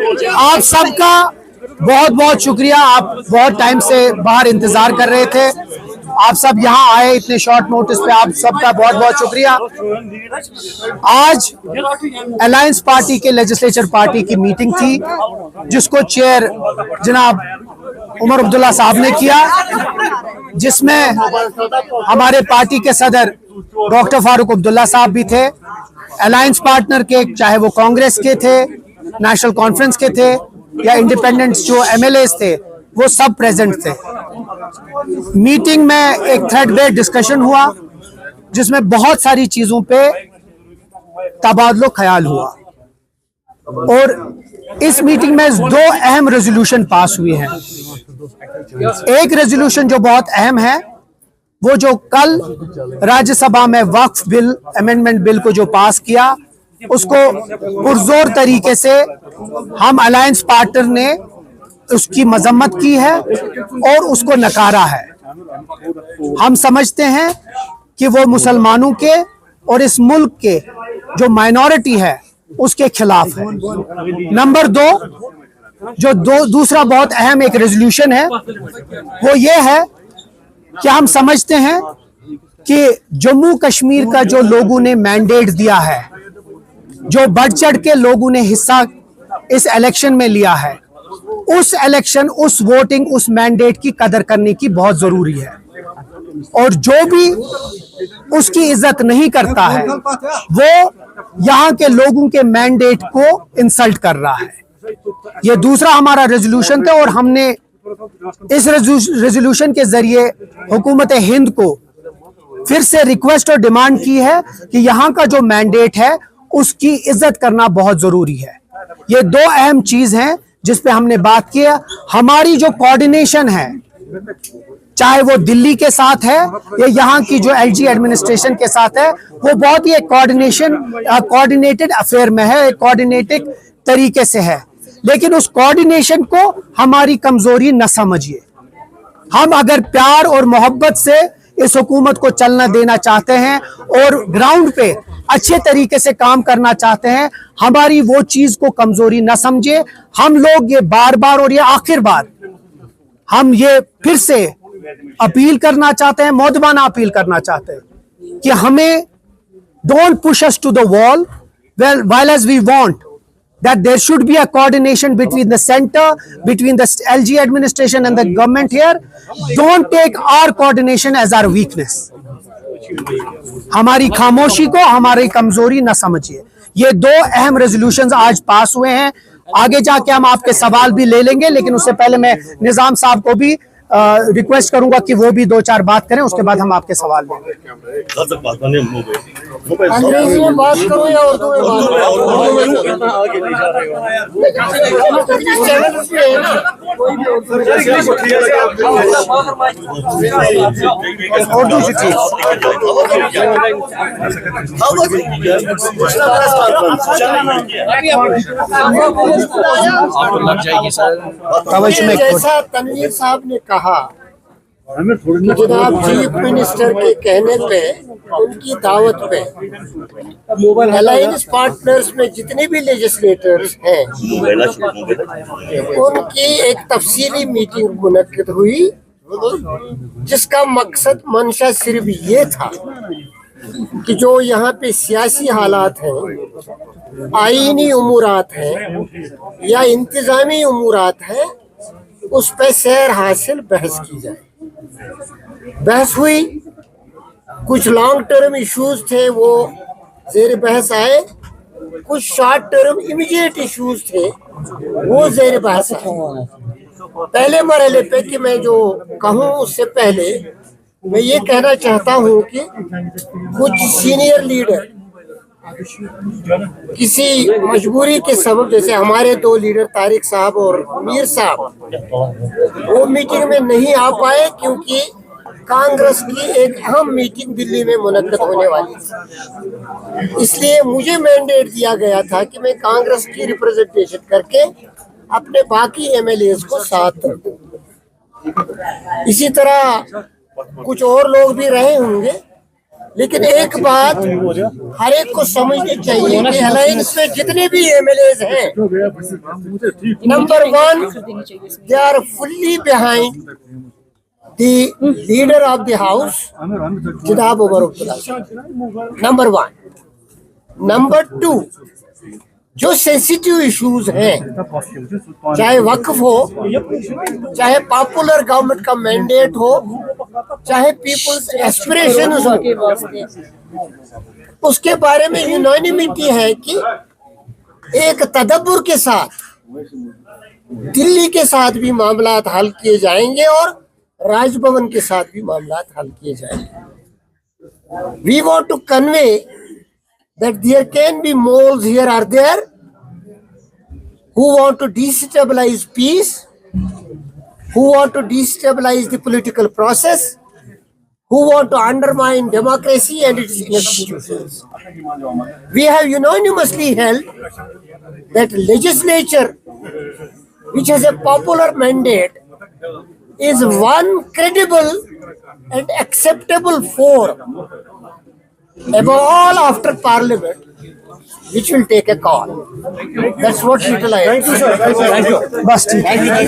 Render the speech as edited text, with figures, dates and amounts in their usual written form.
आप सबका बहुत बहुत शुक्रिया। आप बहुत टाइम से बाहर इंतजार कर रहे थे, आप सब यहाँ आए इतने शॉर्ट नोटिस पे, आप सबका बहुत बहुत शुक्रिया। आज अलायंस पार्टी के लेजिस्लेचर पार्टी की मीटिंग थी, जिसको चेयर जनाब उमर अब्दुल्ला साहब ने किया, जिसमें हमारे पार्टी के सदर डॉक्टर फारूक अब्दुल्ला साहब भी थे, अलायंस पार्टनर के, चाहे वो कांग्रेस के थे, नेशनल कॉन्फ्रेंस के थे या इंडिपेंडेंट जो एमएलए थे, वो सब प्रेजेंट थे। मीटिंग में एक थ्रेड बेस्ड डिस्कशन हुआ, जिसमें बहुत सारी चीजों पे तबादलो ख्याल हुआ और इस मीटिंग में दो अहम रेजोल्यूशन पास हुए हैं। एक रेजोल्यूशन जो बहुत अहम है, वो जो कल राज्यसभा में वक्फ बिल अमेंडमेंट बिल को जो पास किया, उसको पुरजोर तरीके से हम अलायंस पार्टनर ने उसकी मजम्मत की है और उसको नकारा है। हम समझते हैं कि वो मुसलमानों के और इस मुल्क के जो माइनॉरिटी है उसके खिलाफ है। नंबर दो, दूसरा बहुत अहम एक रेजोल्यूशन है, वो ये है कि हम समझते हैं कि जम्मू कश्मीर का जो लोगों ने मैंडेट दिया है, जो बढ़ चढ़ के लोगों ने हिस्सा इस इलेक्शन में लिया है, उस इलेक्शन, उस वोटिंग, उस मैंडेट की कदर करने की बहुत जरूरी है। और जो भी उसकी इज्जत नहीं करता है, वो यहाँ के लोगों के मैंडेट को इंसल्ट कर रहा है। ये दूसरा हमारा रेजोल्यूशन था और हमने इस रेजोल्यूशन के जरिए हुकूमत हिंद को फिर से रिक्वेस्ट और डिमांड की है कि यहाँ का जो मैंडेट है उसकी इज्जत करना बहुत जरूरी है। ये दो अहम चीज हैं जिस पे हमने बात किया। हमारी जो कोऑर्डिनेशन है, चाहे वो दिल्ली के साथ है या यहाँ की जो एलजी एडमिनिस्ट्रेशन के साथ है, वो बहुत ही एक कोऑर्डिनेटेड अफेयर में है, एक कोऑर्डिनेटेड तरीके से है। लेकिन उस कोऑर्डिनेशन को हमारी कमजोरी न समझिए। हम अगर प्यार और मोहब्बत से इस हुकूमत को चलना देना चाहते हैं और ग्राउंड पे अच्छे तरीके से काम करना चाहते हैं, हमारी वो चीज को कमजोरी न समझे। हम लोग ये बार बार और ये आखिर बार हम ये फिर से अपील करना चाहते हैं, मौदबाना अपील करना चाहते हैं कि हमें don't push us to the wall while as we want that there should be a coordination between the center, between the LG administration and the government here. Don't take our coordination as our weakness. हमारी खामोशी को हमारी कमजोरी न समझिए। ये दो अहम रेजोल्यूशंस आज पास हुए हैं। आगे जाके हम आपके सवाल भी ले लेंगे, लेकिन उससे पहले मैं निजाम साहब को भी रिक्वेस्ट करूंगा कि वो भी दो चार बात करें, उसके बाद हम आपके सवाल लेंगे। अंग्रेजी में बात करो या उर्दू में उर्दू से ठीक। जैसा तनवीर साहब ने कहा कि जनाब चीफ मिनिस्टर के कहने पे, उनकी दावत पे अलायंस पार्टनर्स में जितने भी लेजिस्लेटर्स हैं, उनकी एक तफसीली मीटिंग मुनक्किद हुई, जिसका मकसद मंशा सिर्फ ये था कि जो यहाँ पे सियासी हालात हैं, आईनी उमूरात हैं या इंतजामी उमूरात हैं, उस पर सैर हासिल बहस की जाए। बहस हुई, कुछ लॉन्ग टर्म इश्यूज थे वो ज़ेर बहस आए, कुछ शॉर्ट टर्म इमीडिएट इश्यूज थे वो ज़ेर बहस आए। पहले मरहले पे कि मैं जो कहूँ उससे पहले मैं ये कहना चाहता हूँ कि कुछ सीनियर लीडर किसी मजबूरी के सबब, जैसे हमारे दो लीडर तारिक साहब और मीर साहब, वो मीटिंग में नहीं आ पाए क्योंकि कांग्रेस की एक अहम मीटिंग दिल्ली में मुनक्कद होने वाली थी। इसलिए मुझे मैंडेट दिया गया था कि मैं कांग्रेस की रिप्रेजेंटेशन करके अपने बाकी एमएलएस को साथ रखूं। इसी तरह कुछ और लोग भी रहे होंगे, लेकिन एक बात हर एक को समझनी चाहिए कि अलायंस में जितने भी एमएलएज हैं, number 1, they are fully behind the leader of the house जनाब उमर अब्दुल्ला साहब, नंबर 1। नंबर 2, जो सेंसिटिव इश्यूज हैं, चाहे वक्फ हो, चाहे पॉपुलर गवर्नमेंट का मैंडेट हो, चाहे पीपल्स एस्पिरेशन हो, उसके बारे में यूनानिमिटी है कि एक तदब्बुर के साथ दिल्ली के साथ भी मामलात हल किए जाएंगे और राजभवन के साथ भी मामलात हल किए जाएंगे। We want to convey that there can be moles here or there who want to destabilize peace, who want to destabilize the political process, who want to undermine democracy and its institutions. We have unanimously held that legislature, which has a popular mandate, is one credible and acceptable forum above all after parliament, which will take a call. That's what little I. बस ठीक है।